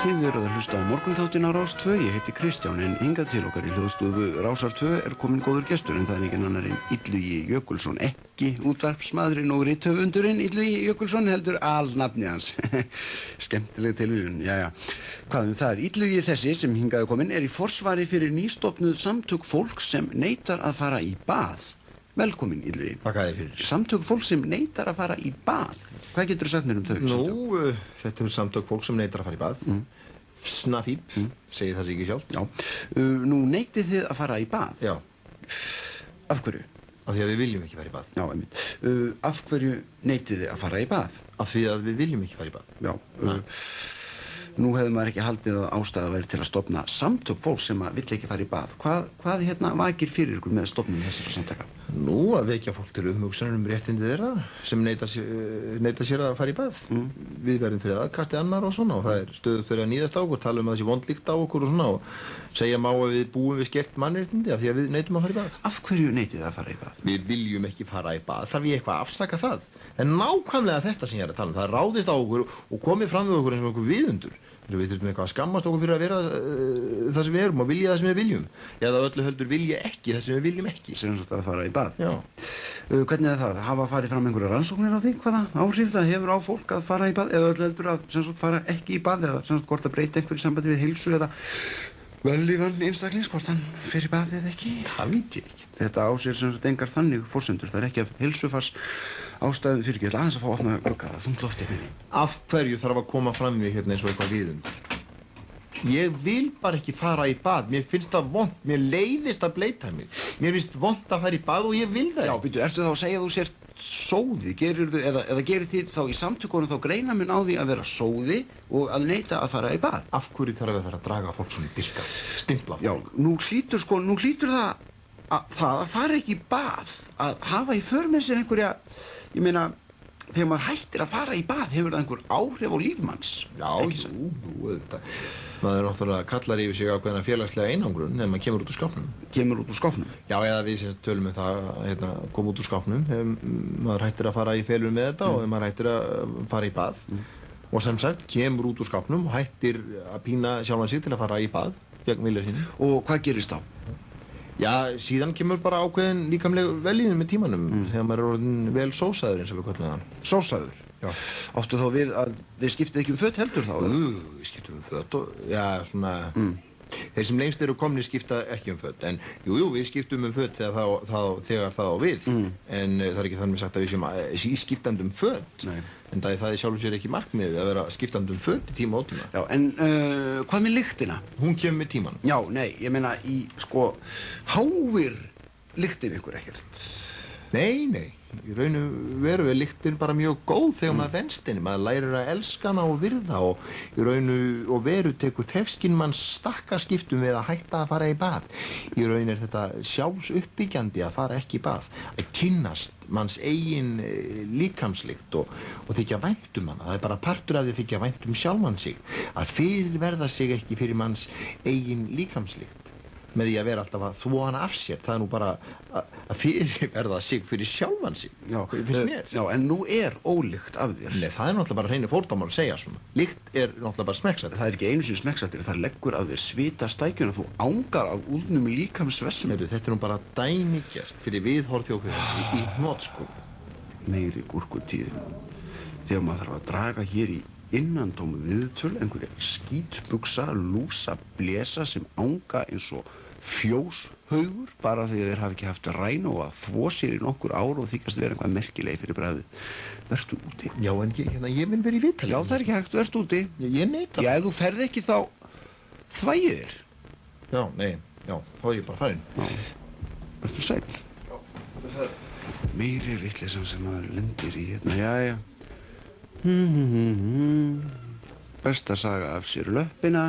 Þið eruð að hlusta á morgunþáttinn á Rás 2. Ég heiti Kristján, en hingað til okkar í hljóðstofu Rásar 2 kominn góður gestur, en það enginn annar en Illugi Jökulsson, ekki útvarpsmaðurinn og rithöfundurinn Illugi Jökulsson, heldur alnafni hans. Skemmtileg tilviljun, jæja. Hvað það? Illugi þessi sem hingaði kominn í forsvari fyrir nýstofnuð samtök fólks sem neitar að fara í bað. Velkomin, Illugi. Þakka þér fyrir. Samtök fólk sem neitar að fara í bað. Hvað getur þú sagt mér um þau samtök? Nú, þetta samtök fólk sem neitar að fara í bað. Snafíp, segir það sig ekki sjálft. Já. Nú neitið þið að fara í bað? Já. Af hverju? Af því að við viljum ekki fara í bað. Já, einmitt. Af hverju neitið þið að fara í bað? Af því að við viljum ekki fara í bað. Já. Nú hefði maður ekki haldið að ástæða væri til að stofna samtök fólk sem vill ekki fara í bað. Hvað vakir fyrir ykkur með stofnun þessara samtaka? Nú, að vekja fólk til umhugsunar réttindi þeirra sem neita sér að fara í bað. Við verðum fyrir aðkasti annar og svona, og það er stöðugt fyrir að níðast á okkur, tala um að þessi vond lykt á okkur og svona, og segja má að við búum við skert mannréttindi af því að við neitum að fara í bað. Af hverju neitið að fara í bað? Við viljum ekki fara í bað. Þarf ég eitthvað að afsaka það? En nákvæmlega þetta sem ég að tala um. Það ráðist á okkur og komið fram við okkur eins og okkur viðundur. Við þurfum eitthvað að skammast okkur fyrir að vera það sem við erum og vilja það sem við viljum. Eða öllu heldur vilja ekki það sem við viljum ekki. Sem sagt að fara í bað. Já. Hvernig er það? Hafa farið fram einhverja rannsóknir á því hvaða áhrif það hefur á fólk að fara í bað? Eða öllu heldur að sem sagt fara ekki í bað? Eða sem sagt hvort að breyta einhverju sambandi við heilsu eða vellíðan einstaklings, hvort hann fer í bað eða ekki? Það veit ég ekki. Þetta á sér sem sagt engar þannig forsendur. Það er ekki af heilsufars ástæðum fyrir ekki. Aðeins að fá að opna glugga, það þungt loft inni. Af hverju þarf að koma fram við hérna eins og eitthvað viðundur? Ég vil bara ekki fara í bað. Mér finnst það vont. Mér leiðist að bleita mig. Mér finnst vont að fara í bað og ég vil það. Já, býttu, ertu þá að segja að þú sért sóði? Eða gerir þið þá í samtökunum þá greinamun á því að vera sóði og að neita að fara í bað? Af hverju þarf að fara að draga fólk svona í dilka? Stimpla fólk? Já, nú hlýtur það að fara ekki í bað, að hafa í för með sér einhverja, ég meina, þegar maður hættir að fara í bað, hefur það einhver áhrif á lífmanns? Já, jú, auðvitað. Maður náttúrulega kallar yfir sig ákveðna félagslega einangrun þegar maður kemur út úr skápnum. Kemur út úr skápnum? Já, eða við sem tölum um það, koma út úr skápnum, maður hættir að fara í felur með þetta og maður hættir að fara í bað. Og sem sagt, kemur út úr skápnum og hættir að pína sjálfan sig til að fara í bað gegn vilja sinni. Og hvað gerist þá? Já, síðan kemur bara ákveðin líkamleg vellíðun með tímanum þegar maður er orðinn vel sósaður eins og við köllum það. Sósaður? Já. Áttu þá við að þið skiptið ekki um föt heldur þá? Við skiptum um föt og, já, svona, þeir sem lengst eru komnir skipta ekki um föt, en jú, við skiptum um föt þegar það á við, en það er ekki þannig sagt að við séum skiptandi um föt, en það er sjálfur sér ekki markmiðið að vera skiptandi um föt í tíma og tíma. Já, en hvað með lyktina? Hún kemur með tímanum. Já, nei, ég meina háir lyktin ykkur ekkert? Nei, í raun og veru er lyktin bara mjög góð þegar maður venst henni. Maður lærir að elska hana og virða og í raun og veru tekur þefskinn manns stakkaskiptum við að hætta að fara í bað. Í raun er þetta sjálfsuppbyggjandi að fara ekki í bað. Að kynnast manns eigin líkamslykt og þykja vænt um hana. Það er bara partur af því að þykja vænt um sjálfan sig. Að fyrirverða sig ekki fyrir manns eigin líkamslykt. Með því að vera alltaf að þvo hana af sér. Það er nú bara að fyrirverða sig fyrir sjálfan sig. Já, finnst mér. Já, en nú er ólykt af þér. Nei, það er náttúrulega bara hreinir fordómar að segja svona. Lykt er náttúrulega bara smekksættir. Það er ekki einu sinni smekksættir, það leggur af þér svitastækjuna, þú ángar af úlnum líkamsvessum. Þetta er nú bara dæmigerst fyrir viðhorf þjóðfélags í hnotskurn. Meiri gúrkutíðin. Þegar maður þarf að draga hér í innantómu viðtöl einhverja skítbuksa, lúsa, blesa sem ánga eins og fjóshaugur bara því að þeir hafa ekki haft ræn og að þvo sér í nokkur ár og þykast vera eitthvað merkilegi fyrir bragðið. Vertu úti. Já, en ég vil vera í viðtali. Já, það er ekki hægt, vertu úti. Ég neita. Já, ef þú ferð ekki þá þvægið þér. Já, nei, þá er ég bara farinn. Já, vertu sæll. Já, það er það. Meiri vitleysan sem maður lendir í hérna, jæja. Best að saga af sér löppina.